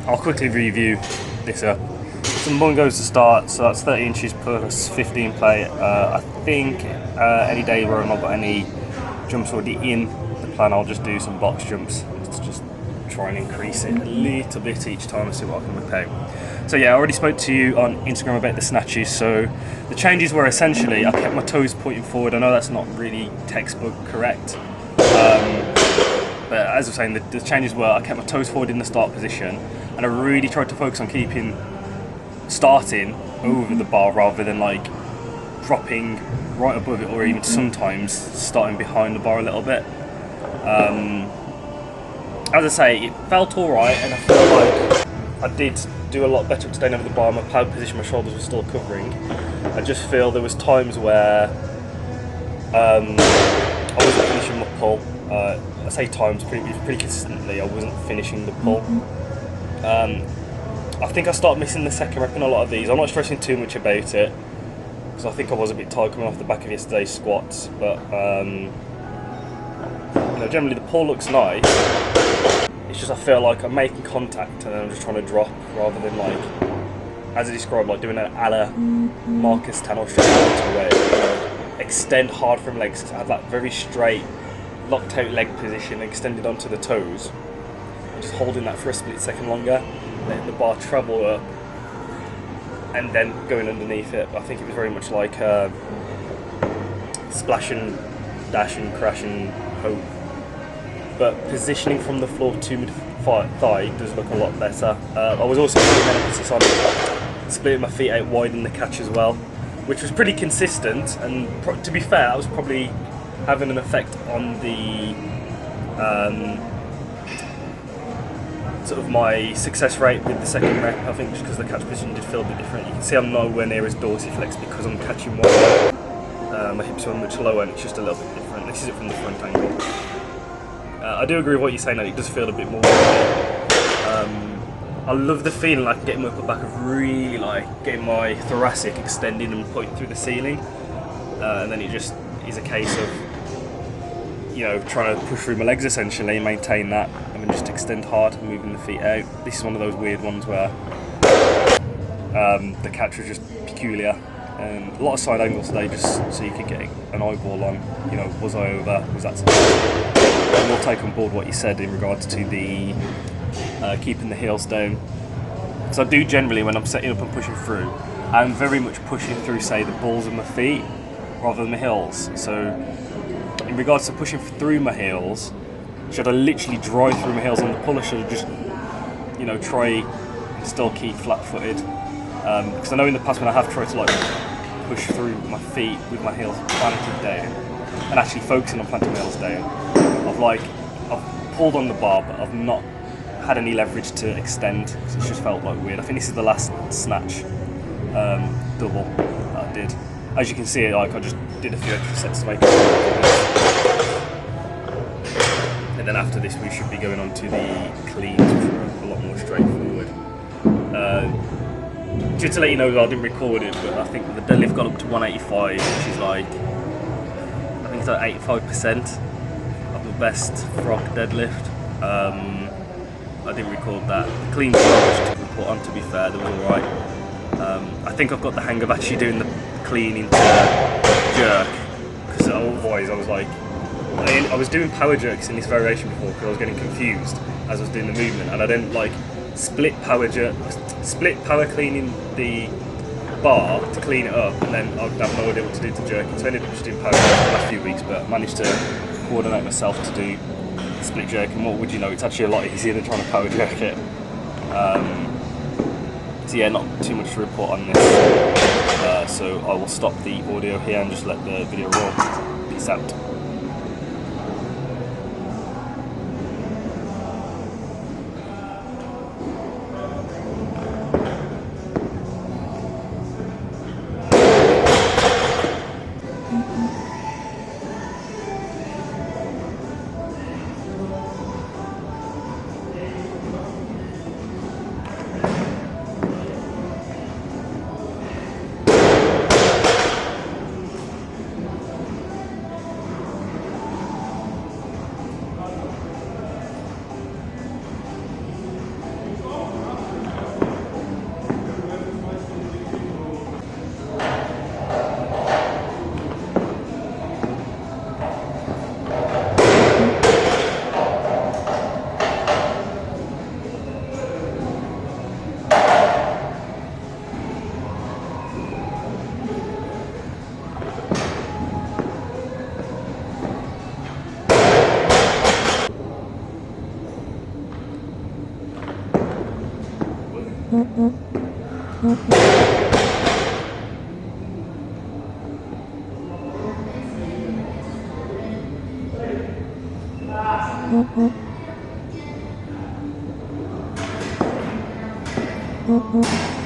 I'll quickly review this up. So the bun goes to start, so that's 30 inches plus 15 plate. I think any day where I've not got any jumps already in the plan, I'll just do some box jumps to just try and increase it a little bit each time and see what I can whip out. So yeah, I already spoke to you on Instagram about the snatches. So the changes were essentially I kept my toes pointing forward. I know that's not really textbook correct. But as I was saying, the changes were I kept my toes forward in the start position, and I really tried to focus on starting over the bar rather than like dropping right above it, or even sometimes starting behind the bar a little bit. As I say, it felt alright, and I feel like I did do a lot better at staying over the bar. My plough position, my shoulders were still covering. I just feel there was times where I wasn't finishing my pull. I say times pretty consistently, I wasn't finishing the pull. I think I started missing the second rep in a lot of these. I'm not stressing too much about it, because I think I was a bit tired coming off the back of yesterday's squats, but you know, generally the pull looks nice. It's just I feel like I'm making contact and then I'm just trying to drop, rather than like, as I described, like doing an a la Marcus Tanner straight away. Extend hard from legs to have that very straight locked out leg position extended onto the toes, and just holding that for a split second longer, letting the bar travel up and then going underneath it. I think it was very much like splash and dash and crash and hope, but positioning from the floor to mid thigh does look a lot better. I was also putting an emphasis on splitting my feet out wide in the catch as well, which was pretty consistent, and to be fair, I was probably having an effect on the sort of my success rate with the second rep. I think just because the catch position did feel a bit different. You can see I'm nowhere near as dorsiflex because I'm catching wide. My hips are much lower and it's just a little bit different. This is it from the front angle. I do agree with what you're saying, that it does feel a bit more I love the feeling like getting my upper back of really like getting my thoracic extending and pointing through the ceiling, and then it just is a case of, you know, trying to push through my legs essentially, maintain that, and then just extend hard, moving the feet out. This is one of those weird ones where the catch was just peculiar, and a lot of side angles today just so you could get an eyeball on, you know, was I over, was that something? And we'll take on board what you said in regards to the keeping the heels down. So I do generally, when I'm setting up and pushing through, I'm very much pushing through, say, the balls of my feet rather than my heels. So in regards to pushing through my heels, should I literally drive through my heels on the pull, or should I just, you know, try and still keep flat-footed? Because I know in the past when I have tried to like push through my feet with my heels planted down and actually focusing on planting my heels down, I've pulled on the bar, but I've not had any leverage to extend, because it's just felt like weird. I think this is the last snatch double that I did. As you can see, like, I just did a few extra sets to make it. And then after this we should be going on to the cleans, which are a lot more straightforward. Just to let you know, I didn't record it, but I think the deadlift got up to 185, which is like, I think it's like 85% of the best frog deadlift. I didn't record that. The cleans to report on, to be fair, they were alright. I think I've got the hang of actually doing the clean into jerk, because otherwise I was like, I was doing power jerks in this variation before because I was getting confused as I was doing the movement, and I didn't like split power cleaning the bar to clean it up, and then I'd have no idea what to do to jerk it. So I ended up just doing power jerks for the last few weeks, but I managed to coordinate myself to do split jerk, and what would you know, it's actually a lot easier than trying to power jerk it. So yeah, not too much to report on this, so I will stop the audio here and just let the video roll. Peace out. Mm-hmm.